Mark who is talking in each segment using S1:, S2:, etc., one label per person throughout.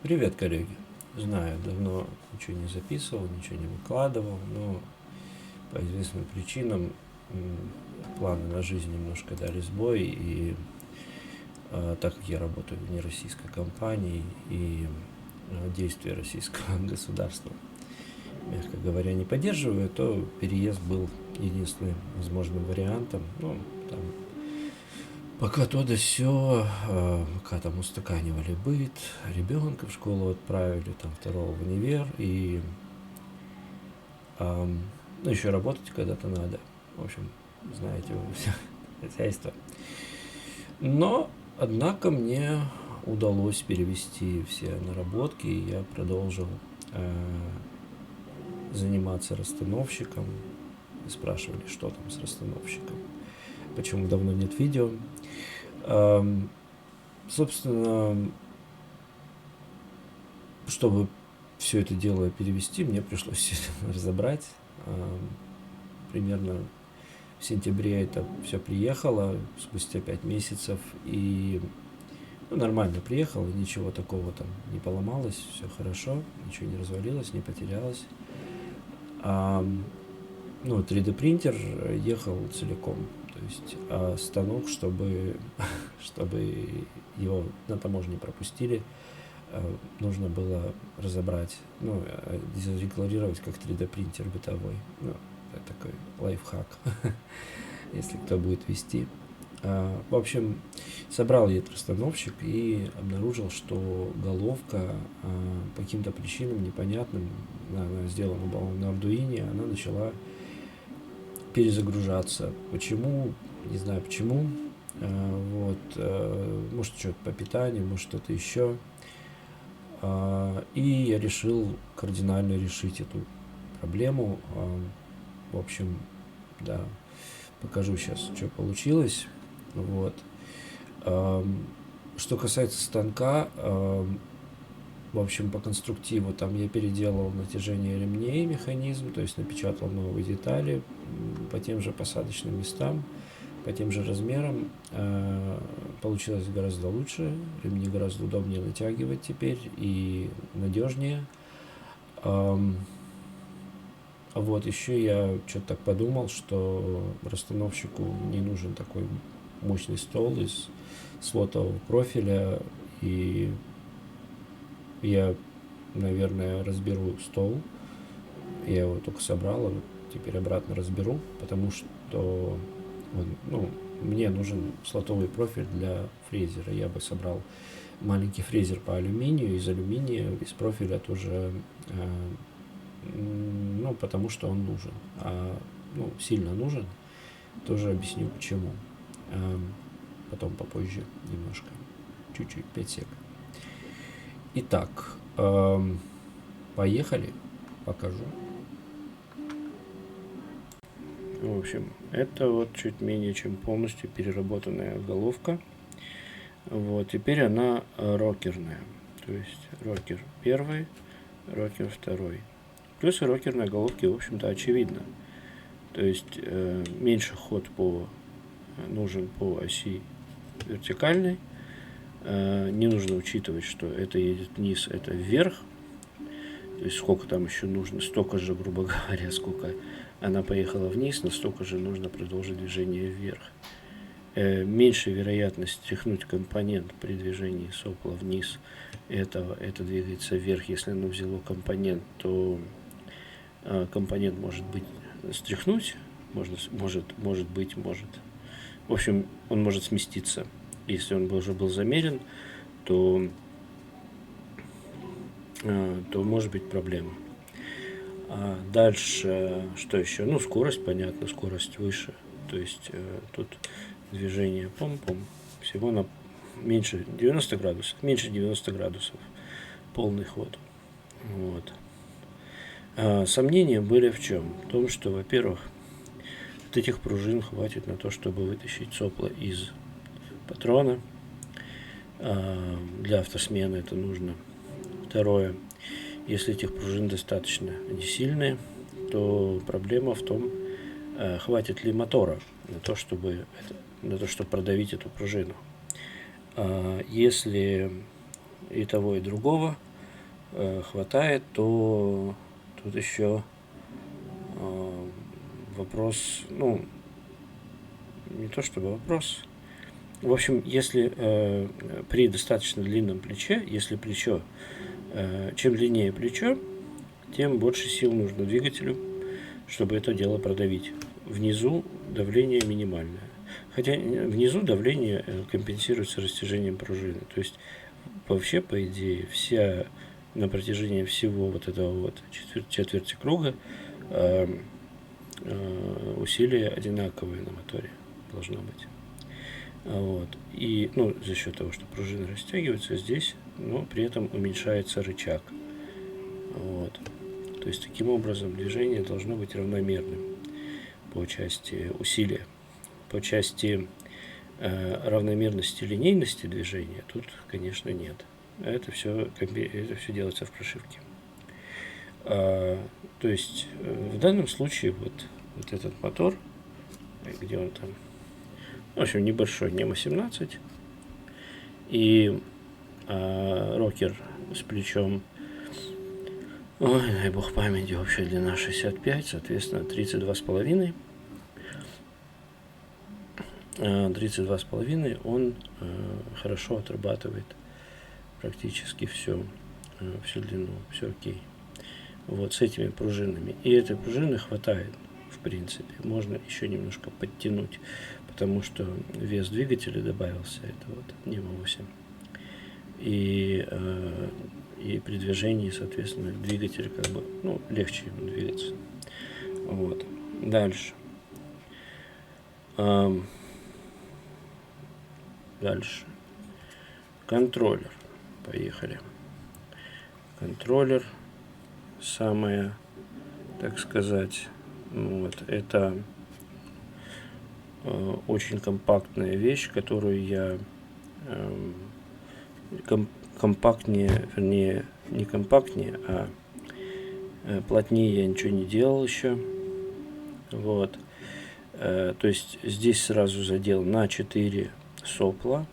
S1: Привет, коллеги. Знаю, давно ничего не записывал, ничего не выкладывал, но по известным причинам планы на жизнь немножко дали сбой, и так как я работаю в нероссийской компании, и действия российского государства, мягко говоря, не поддерживаю, то переезд был единственным возможным вариантом. Ну, там, пока то да сё, пока там устаканивали быт, ребенка в школу отправили, там второго в универ, и ну, еще работать когда-то надо. В общем, знаете, вы все хозяйство. Но, однако, мне удалось перевести все наработки, и я продолжил заниматься расстановщиком. И спрашивали, что там с расстановщиком, почему давно нет видео. Ам, Собственно, чтобы все это дело перевести, мне пришлось все это разобрать. Примерно в сентябре это все приехало, спустя 5 месяцев, и ну, нормально приехало, ничего такого там не поломалось, все хорошо, ничего не развалилось, не потерялось. А, ну, 3D принтер ехал целиком, то есть станок, чтобы его на таможне пропустили, нужно было разобрать, ну, задекларировать как 3D принтер бытовой. Ну, это такой лайфхак, если кто будет вести. В общем, собрал я этот расстановщик и обнаружил, что головка по каким-то причинам непонятным, она сделана была на Arduino, она начала перезагружаться. Почему? Не знаю почему. Может, что-то по питанию, может, что-то еще. И я решил кардинально решить эту проблему. В общем, да, покажу сейчас, что получилось. Вот. Что касается станка, в общем, по конструктиву там я переделал натяжение ремней, механизм, то есть напечатал новые детали по тем же посадочным местам, по тем же размерам. Получилось гораздо лучше, ремни гораздо удобнее натягивать теперь и надежнее. Вот еще я что-то так подумал, что расстановщику не нужен такой мощный стол из слотового профиля, и я, наверное, разберу стол. Я его только собрал, а вот теперь обратно разберу, потому что ну, мне нужен слотовый профиль для фрезера. Я бы собрал маленький фрезер по алюминию, из алюминия, из профиля тоже, ну, потому что он нужен. Ну, сильно нужен. Тоже объясню почему. Потом попозже немножко. Чуть-чуть, 5 сек. Итак, поехали. Покажу. В общем, это вот чуть менее чем полностью переработанная головка. Вот, теперь она рокерная. То есть рокер первый, рокер второй. Плюсы рокерной головки, в общем-то, очевидно. То есть меньше ход нужен по оси вертикальной. Не нужно учитывать, что это едет вниз, это вверх. То есть сколько там еще нужно, столько же, грубо говоря, сколько она поехала вниз, настолько же нужно продолжить движение вверх. Меньше вероятность тряхнуть компонент при движении сопла вниз, это двигается вверх. Если оно взяло компонент, то компонент может быть стряхнуть, может быть. В общем, он может сместиться. Если он уже был замерен, то может быть проблема. Дальше, что еще? Ну, скорость, понятно, скорость выше. То есть тут движение пом-пом. Всего на меньше 90 градусов. Полный ход. Вот. Сомнения были в чем? В том, что, во-первых, вот этих пружин хватит на то, чтобы вытащить сопло из патрона. Для автосмены это нужно. Второе, если этих пружин достаточно, они сильные, то проблема в том, хватит ли мотора на то, чтобы продавить эту пружину. Если и того, и другого, хватает, то тут еще вопрос, ну, не то чтобы вопрос. В общем, если при достаточно длинном плече, если плечо, чем длиннее плечо, тем больше сил нужно двигателю, чтобы это дело продавить. Внизу давление минимальное. Хотя внизу давление компенсируется растяжением пружины. То есть вообще, по идее, вся на протяжении всего вот этого вот четверти круга усилие одинаковое на моторе должно быть. Вот. И, ну, за счет того, что пружина растягивается здесь, но при этом уменьшается рычаг. Вот. То есть таким образом движение должно быть равномерным по части усилия. По части равномерности линейности движения тут, конечно, нет. Это все делается в прошивке. То есть в данном случае вот этот мотор, где он там, в общем, небольшой Nemo 17 и рокер с плечом, ой, дай бог памяти, общая длина 65, соответственно 32,5. 32,5 он хорошо отрабатывает практически всю длину, все окей. Вот с этими пружинами. И этой пружины хватает, в принципе. Можно еще немножко подтянуть, потому что вес двигателя добавился, это вот Nemo 8. И при движении, соответственно, двигатель как бы, ну, легче ему двигаться. Вот. Дальше. Дальше. Контроллер. Поехали. Контроллер. Самая, так сказать, вот, это очень компактная вещь, которую я компактнее, вернее, не компактнее, а плотнее я ничего не делал еще. Вот. То есть здесь сразу задел на 4 сопла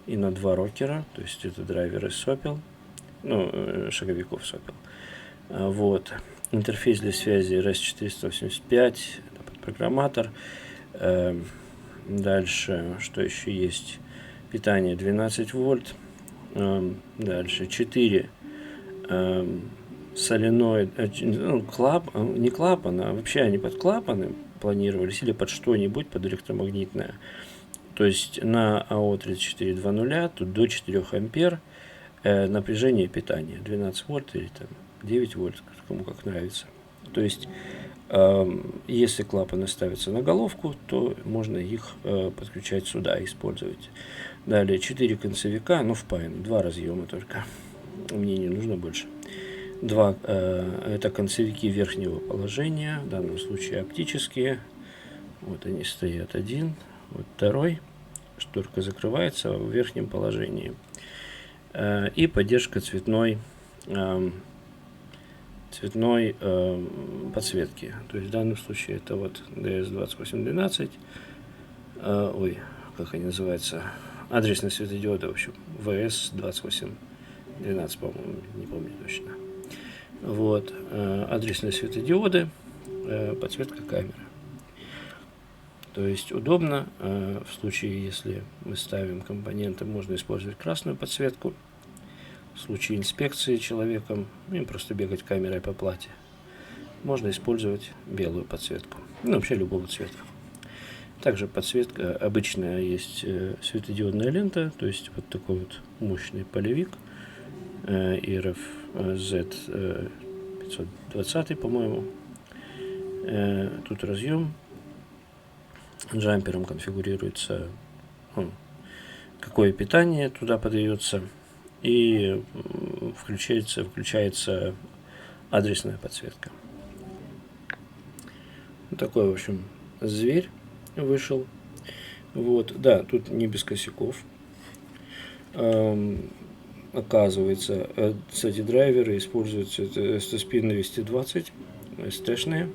S1: и на 2 рокера, то есть это драйверы сопел, ну, шаговиков сопел. Вот. Интерфейс для связи RS485, программатор. Дальше, что еще есть? Питание 12 вольт. Дальше 4 соленоид, ну, не клапан, а вообще они под клапаны планировались или под что-нибудь, под электромагнитное. То есть на АО3420 тут до 4 ампер напряжение питания 12 вольт или там 9 вольт, кому как нравится. То есть если клапаны ставятся на головку, то можно их подключать сюда, использовать. Далее 4 концевика, ну впаяны, 2 разъема только, мне не нужно больше. 2 это концевики верхнего положения, в данном случае оптические. Вот они стоят, один, вот второй, шторка закрывается в верхнем положении. И поддержка цветной подсветки. То есть в данном случае это вот DS2812, ой, как они называются, адресные светодиоды, в общем, VS2812, по-моему, не помню точно. Вот, адресные светодиоды, подсветка камеры. То есть удобно, в случае, если мы ставим компоненты, можно использовать красную подсветку. В случае инспекции человеком, им просто бегать камерой по плате, можно использовать белую подсветку, ну, вообще любого цвета. Также подсветка обычная, есть светодиодная лента, то есть вот такой вот мощный полевик IRF Z520, по-моему. Тут разъем, джампером конфигурируется, какое питание туда подается, и включается адресная подсветка. Такой, в общем, зверь вышел. Вот, да, тут не без косяков. Оказывается, кстати, драйверы используются, это STSPIN 220, ST-шные.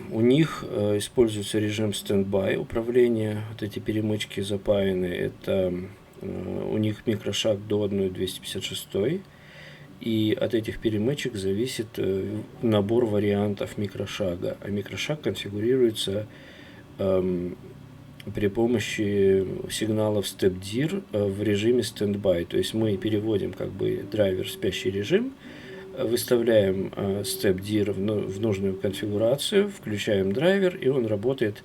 S1: У них используется режим стендбай управления. Вот эти перемычки запаяны. Это у них микрошаг до 1,256. И от этих перемычек зависит набор вариантов микрошага. А микрошаг конфигурируется при помощи сигналов stepdir в режиме standby. То есть мы переводим как бы драйвер в спящий режим, выставляем stepdir в нужную конфигурацию, включаем драйвер, и он работает,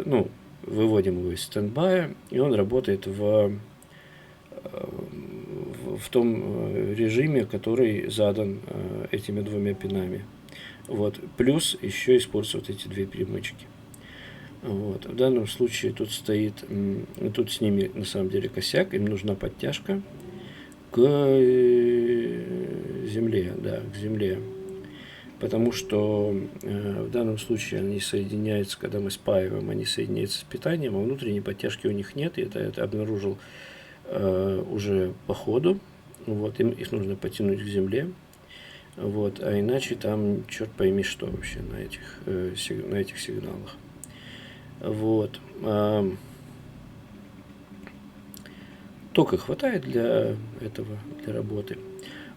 S1: ну, выводим его из стендбая, и он работает в том режиме, который задан этими двумя пинами. Вот. Плюс еще используют эти две перемычки. Вот. В данном случае тут стоит, тут с ними на самом деле косяк, им нужна подтяжка к земле, да, к земле. Потому что в данном случае они соединяются, когда мы спаиваем, они соединяются с питанием, а внутренней подтяжки у них нет, и это обнаружил уже по ходу. Вот, их нужно потянуть к земле. Вот, а иначе там черт пойми что вообще на этих сигналах. Вот. Тока хватает для этого, для работы.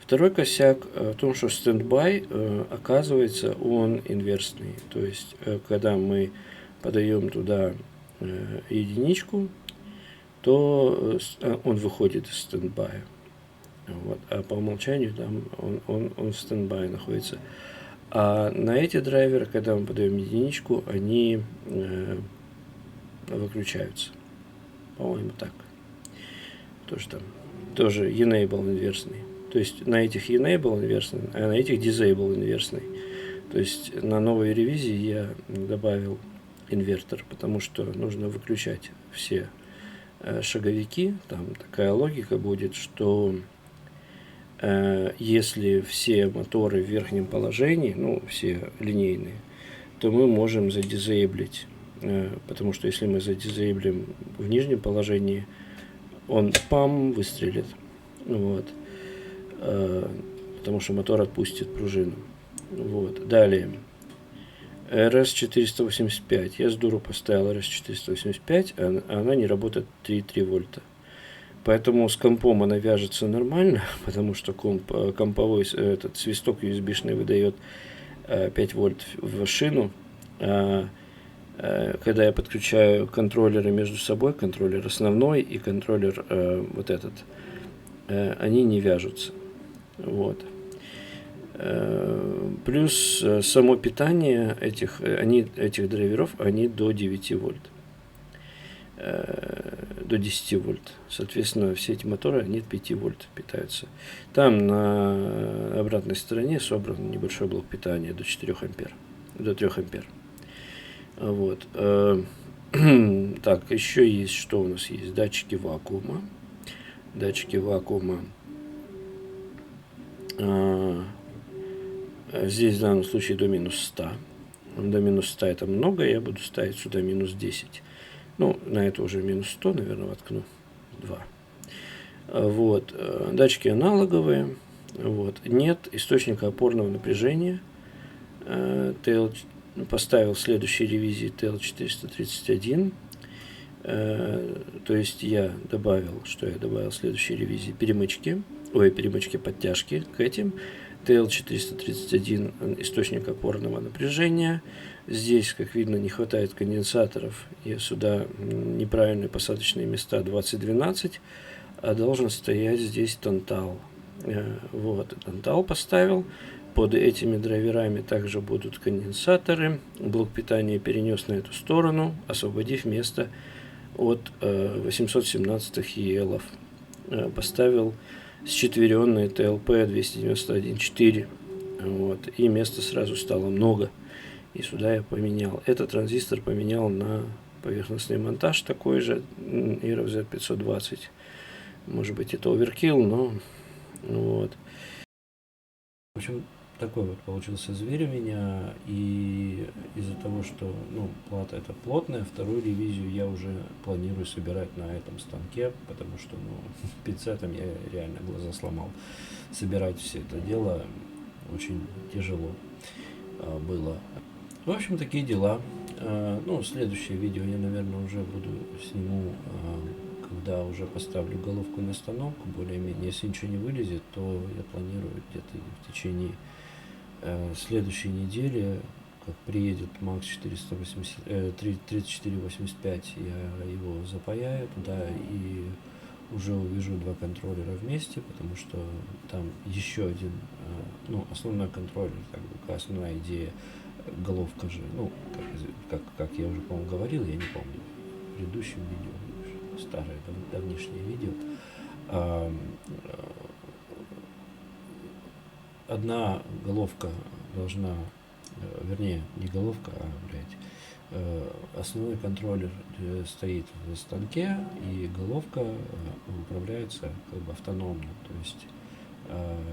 S1: Второй косяк в том, что стендбай, оказывается, он инверсный. То есть, когда мы подаем туда единичку, то он выходит из стендбая. Вот. А по умолчанию там он в стендбае находится. А на эти драйверы, когда мы подаем единичку, они выключаются. По-моему, так. Тоже enable инверсный. То есть на этих enable инверсный, а на этих disable инверсный. То есть на новой ревизии я добавил инвертор, потому что нужно выключать все шаговики. Там такая логика будет, что если все моторы в верхнем положении, ну, все линейные, то мы можем задизейблить. Потому что если мы задизейблим в нижнем положении, он пам выстрелит. Вот. Потому что мотор отпустит пружину. Вот. Далее. RS485. Я с дуру поставил RS485, а она не работает 3,3 вольта. Поэтому с компом она вяжется нормально, потому что комповой этот свисток USB-шный выдает 5 вольт в шину. Когда я подключаю контроллеры между собой, контроллер основной и контроллер вот этот, они не вяжутся. Вот. Плюс само питание этих драйверов, они до 9 вольт. До 10 вольт. Соответственно, все эти моторы, они от 5 вольт питаются. Там на обратной стороне собран небольшой блок питания до 4 ампер. До 3 ампер. Вот. Так, еще есть, что у нас есть? Датчики вакуума. Датчики вакуума. Здесь в данном случае до минус 100. До минус 100 это много, я буду ставить сюда минус 10. Ну, на это уже минус 100, наверное, воткну 2. Вот. Датчики аналоговые. Вот. Нет источника опорного напряжения. Поставил в следующей ревизии TL431. То есть я добавил в следующей ревизии? Перемычки подтяжки к этим. TL431 источник опорного напряжения. Здесь, как видно, не хватает конденсаторов. И сюда неправильные посадочные места 2012. А должен стоять здесь тантал. Вот, тантал поставил. Под этими драйверами также будут конденсаторы. Блок питания перенес на эту сторону, освободив место от 817 EL. Поставил счетверенные TLP 291.4. Вот, и места сразу стало много. И сюда я поменял. Этот транзистор поменял на поверхностный монтаж такой же, ERZ 520. Может быть, это оверкилл, но вот. В общем, такой вот получился зверь у меня, и из-за того, что плата это плотная, вторую ревизию я уже планирую собирать на этом станке, потому что пинцетом я реально глаза сломал. Собирать все это дело очень тяжело было. В общем, такие дела. Следующее видео я, наверное, уже сниму когда уже поставлю головку на станок, более-менее, если ничего не вылезет, то я планирую где-то в течение следующей недели, как приедет МАКС 3485, я его запаяю туда и уже увижу два контроллера вместе, потому что там еще один, ну, основной контроллер, как бы, основная идея, головка же, ну, как я уже, по-моему, говорил, я не помню, в предыдущем видео, старое, давнишнее видео, а, одна головка должна, вернее, не головка, а, основной контроллер стоит в станке, и головка управляется как бы автономно. То есть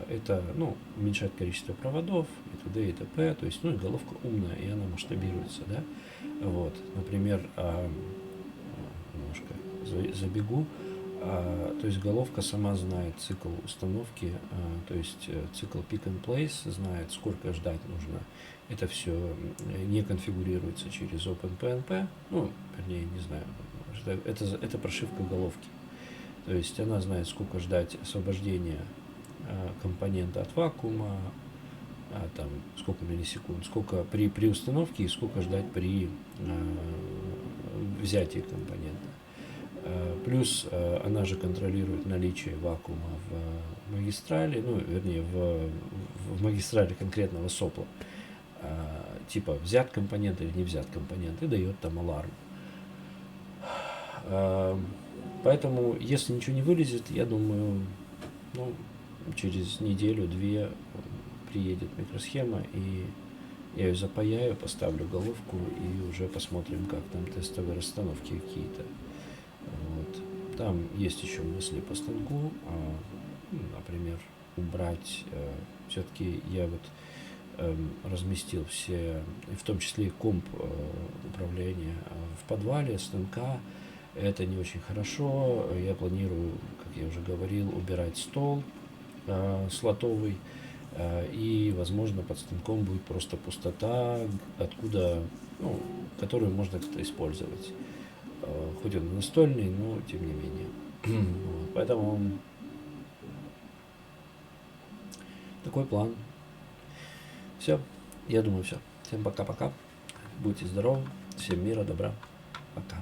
S1: это, ну, уменьшает количество проводов и т.д. и т.п. То есть, ну, и головка умная, и она масштабируется, да. Вот, например, немножко забегу. То есть головка сама знает цикл установки, то есть цикл pick and place, знает, сколько ждать нужно. Это все не конфигурируется через OpenPNP, ну, вернее, не знаю, это прошивка головки. То есть она знает, сколько ждать освобождения компонента от вакуума, там, сколько миллисекунд, сколько при установке и сколько ждать при взятии компонента. Плюс она же контролирует наличие вакуума в магистрали, ну, вернее, в магистрали конкретного сопла. Типа взят компонент или не взят компонент, и дает там аларм. Поэтому, если ничего не вылезет, я думаю, ну, через неделю-две приедет микросхема, и я ее запаяю, поставлю головку, и уже посмотрим, как там тестовые расстановки какие-то. Вот. Там есть еще мысли по станку, например, убрать, все-таки я вот разместил все, в том числе и комп управления в подвале станка. Это не очень хорошо. Я планирую, как я уже говорил, убирать стол слотовый, и, возможно, под станком будет просто пустота, откуда, ну, которую можно как-то использовать. Хоть он настольный, но тем не менее. Вот, поэтому такой план. Все, я думаю, все. Всем пока-пока. Будьте здоровы. Всем мира, добра. Пока.